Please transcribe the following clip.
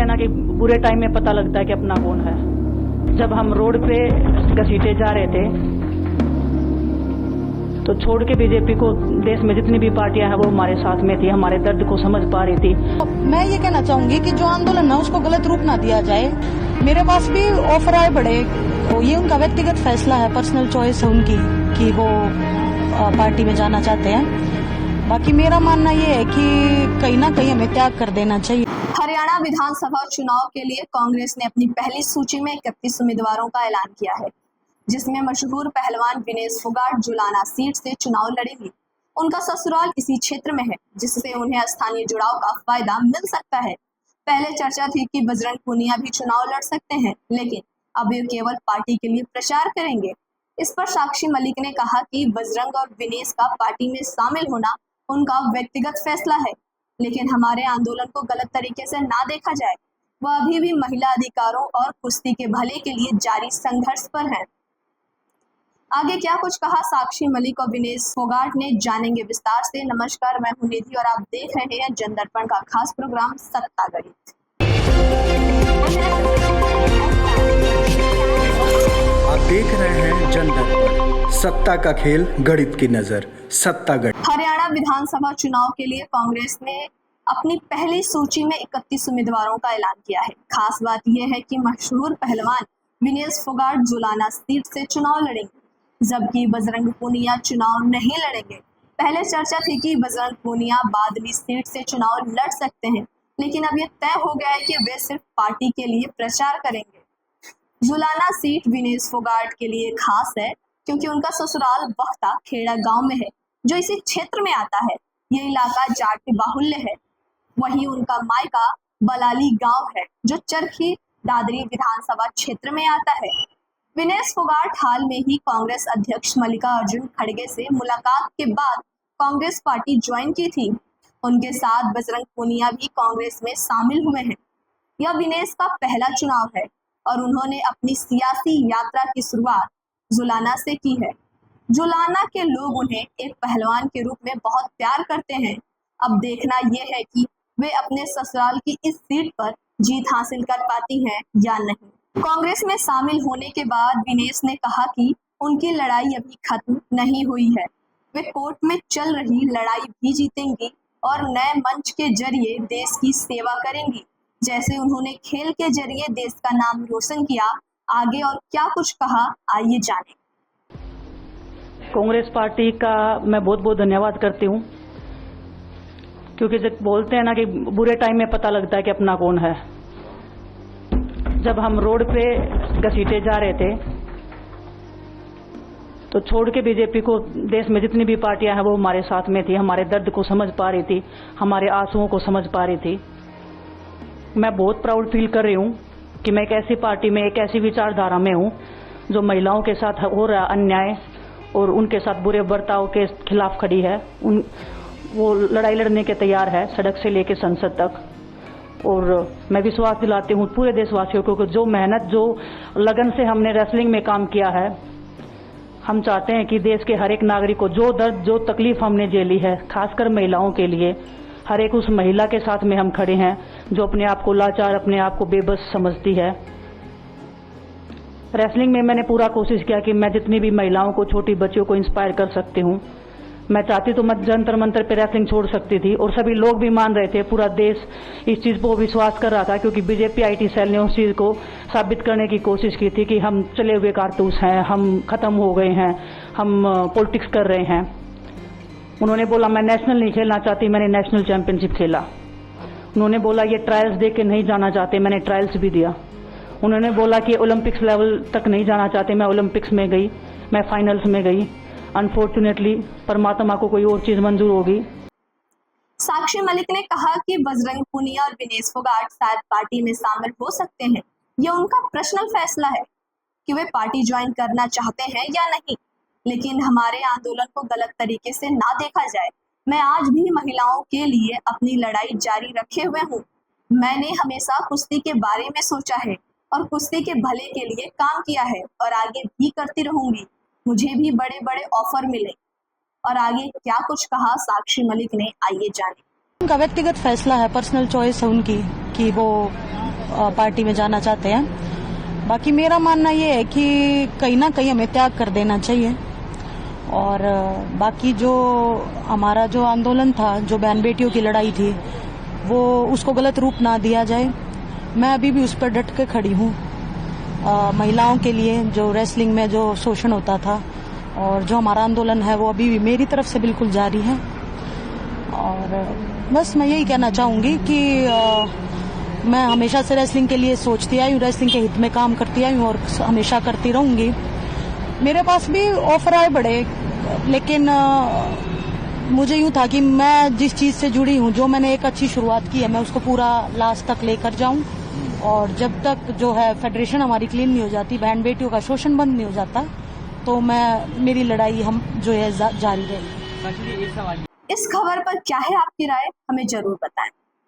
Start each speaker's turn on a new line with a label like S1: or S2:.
S1: हैं ना कि बुरे टाइम में पता लगता है कि अपना कौन है। जब हम रोड पे घसीटे जा रहे थे तो छोड़ के बीजेपी को देश में जितनी भी पार्टियां हैं वो हमारे साथ में थी, हमारे दर्द को समझ पा रही थी।
S2: मैं ये कहना चाहूंगी कि जो आंदोलन है उसको गलत रूप ना दिया जाए। मेरे पास भी ऑफर आए बड़े, ये उनका व्यक्तिगत फैसला है, पर्सनल चॉइस है उनकी कि वो पार्टी में जाना चाहते हैं। बाकी मेरा मानना ये है कि कहीं ना कहीं हमें त्याग कर देना चाहिए।
S3: हरियाणा विधानसभा चुनाव के लिए कांग्रेस ने अपनी पहली सूची में 31 उम्मीदवारों का ऐलान किया है, जिसमें मशहूर पहलवान विनेश फोगाट जुलाना सीट से चुनाव लड़ेंगी। उनका ससुराल इसी क्षेत्र में है, जिससे उन्हें स्थानीय जुड़ाव का फायदा मिल सकता है। पहले चर्चा थी कि बजरंग पूनिया भी चुनाव लड़ सकते हैं, लेकिन अब ये केवल पार्टी के लिए प्रचार करेंगे। इस पर साक्षी मलिक ने कहा कि बजरंग और विनेश का पार्टी में शामिल होना उनका व्यक्तिगत फैसला है, लेकिन हमारे आंदोलन को गलत तरीके से ना देखा जाए। वह अभी भी महिला अधिकारों और कुश्ती के भले के लिए जारी संघर्ष पर है। आगे क्या कुछ कहा साक्षी मलिक और विनेश फोगाट ने, जानेंगे विस्तार से। नमस्कार, मैं हूं निधि और आप देख रहे हैं जनदर्पण का खास प्रोग्राम सत्ता गणित।
S4: आप देख रहे हैं जनदर्पण, सत्ता का खेल, गणित की नजर, सत्ता गणित।
S3: हरियाणा विधानसभा चुनाव के लिए कांग्रेस ने अपनी पहली सूची में 31 उम्मीदवारों का ऐलान किया है। खास बात यह है कि मशहूर पहलवान विनेश फोगाट जुलाना सीट से चुनाव लड़ेंगे, जबकि बजरंग पूनिया चुनाव नहीं लड़ेंगे। पहले चर्चा थी कि बजरंग पूनिया बादली सीट से चुनाव लड़ सकते हैं, लेकिन अब यह तय हो गया है कि वे सिर्फ पार्टी के लिए प्रचार करेंगे। जुलाना सीट विनेश फोगाट के लिए खास है क्योंकि उनका ससुराल बख्ता खेड़ा गांव में है, जो इसी क्षेत्र में आता है। ये इलाका जाट बाहुल्य है। वहीं उनका मायका बलाली गांव है, जो चरखी दादरी विधानसभा क्षेत्र में आता है। विनेश फोगाट हाल में ही कांग्रेस अध्यक्ष मल्लिकार्जुन खड़गे से मुलाकात के बाद कांग्रेस पार्टी ज्वाइन की थी। उनके साथ बजरंग पूनिया भी कांग्रेस में शामिल हुए हैं। यह विनेश का पहला चुनाव है और उन्होंने अपनी सियासी यात्रा की शुरुआत जुलाना से की है। जुलाना के लोग उन्हें एक पहलवान के रूप में बहुत प्यार करते हैं। अब देखना यह है कि वे अपने ससुराल की इस सीट पर जीत हासिल कर पाती हैं या नहीं। कांग्रेस में शामिल होने के बाद विनेश ने कहा कि उनकी लड़ाई अभी खत्म नहीं हुई है। वे कोर्ट में चल रही लड़ाई भी जीतेंगी और नए मंच के जरिए देश की सेवा करेंगी, जैसे उन्होंने खेल के जरिए देश का नाम रोशन किया। आगे और क्या कुछ कहा, आइए जानें।
S1: कांग्रेस पार्टी का मैं बहुत बहुत धन्यवाद करती हूँ, क्योंकि जब बोलते हैं ना कि बुरे टाइम में पता लगता है कि अपना कौन है। जब हम रोड पे घसीटे जा रहे थे तो छोड़ के बीजेपी को देश में जितनी भी पार्टियां हैं वो हमारे साथ में थी, हमारे दर्द को समझ पा रही थी, हमारे आंसुओं को समझ पा रही थी। मैं बहुत प्राउड फील कर रही हूँ कि मैं एक ऐसी पार्टी में, एक ऐसी विचारधारा में हूँ जो महिलाओं के साथ हो रहा अन्याय और उनके साथ बुरे बर्ताव के खिलाफ खड़ी है। वो लड़ाई लड़ने के तैयार है, सड़क से लेकर संसद तक। और मैं विश्वास दिलाती हूँ पूरे देशवासियों को कि जो मेहनत, जो लगन से हमने रेसलिंग में काम किया है, हम चाहते हैं कि देश के हर एक नागरिक को जो दर्द, जो तकलीफ हमने झेली है, खासकर महिलाओं के लिए, हर एक उस महिला के साथ में हम खड़े हैं जो अपने आप को लाचार, अपने आप को बेबस समझती है। रेसलिंग में मैंने पूरा कोशिश किया कि मैं जितनी भी महिलाओं को, छोटी बच्चियों को इंस्पायर कर सकती हूँ। मैं चाहती तो मैं जंतर मंतर पे रेसलिंग छोड़ सकती थी और सभी लोग भी मान रहे थे, पूरा देश इस चीज़ को विश्वास कर रहा था, क्योंकि बीजेपी आईटी सेल ने उस चीज़ को साबित करने की कोशिश की थी कि हम चले हुए कारतूस हैं, हम ख़त्म हो गए हैं, हम पॉलिटिक्स कर रहे हैं। उन्होंने बोला मैं नेशनल नहीं खेलना चाहती, मैंने नेशनल चैंपियनशिप खेला। उन्होंने बोला ये ट्रायल्स दे के नहीं जाना चाहते, मैंने ट्रायल्स भी दिया। उन्होंने बोला कि ओलंपिक्स लेवल तक नहीं जाना चाहते, मैं ओलंपिक्स में गई, मैं फाइनल्स में गई। अनफॉर्चुनेटली परमात्मा को कोई और चीज मंजूर होगी।
S3: साक्षी मलिक ने कहा कि बजरंग पूनिया और विनेश फोगाट शायद पार्टी में शामिल हो सकते हैं। यह उनका पर्सनल फैसला है कि वे पार्टी ज्वाइन करना चाहते हैं या नहीं, लेकिन हमारे आंदोलन को गलत तरीके से ना देखा जाए। मैं आज भी महिलाओं के लिए अपनी लड़ाई जारी रखे हुए हूँ। मैंने हमेशा कुश्ती के बारे में सोचा है और कुश्ती के भले के लिए काम किया है और आगे भी करती रहूंगी। मुझे भी बड़े बड़े ऑफर मिले। और आगे क्या कुछ कहा साक्षी मलिक ने, आइए जानें।
S2: उनका व्यक्तिगत फैसला है, पर्सनल चॉइस है उनकी कि वो पार्टी में जाना चाहते हैं। बाकी मेरा मानना ये है कि कहीं ना कहीं हमें त्याग कर देना चाहिए और बाकी जो हमारा जो आंदोलन था, जो बहन बेटियों की लड़ाई थी, वो उसको गलत रूप ना दिया जाए। मैं अभी भी उस पर डट के खड़ी हूँ। महिलाओं के लिए जो रेसलिंग में जो शोषण होता था और जो हमारा आंदोलन है वो अभी भी मेरी तरफ से बिल्कुल जारी है। और बस मैं यही कहना चाहूँगी कि मैं हमेशा से रेसलिंग के लिए सोचती आई हूँ, रेसलिंग के हित में काम करती आई हूँ और हमेशा करती रहूँगी। मेरे पास भी ऑफर आए बड़े, लेकिन मुझे यूँ था कि मैं जिस चीज़ से जुड़ी हूँ, जो मैंने एक अच्छी शुरुआत की है, मैं उसको पूरा लास्ट तक लेकर जाऊँ और जब तक जो है फेडरेशन हमारी क्लीन नहीं हो जाती, बहन बेटियों का शोषण बंद नहीं हो जाता, तो मेरी लड़ाई हम जो है जारी रहेगी।
S3: इस खबर पर क्या है आपकी राय, हमें जरूर बताएं।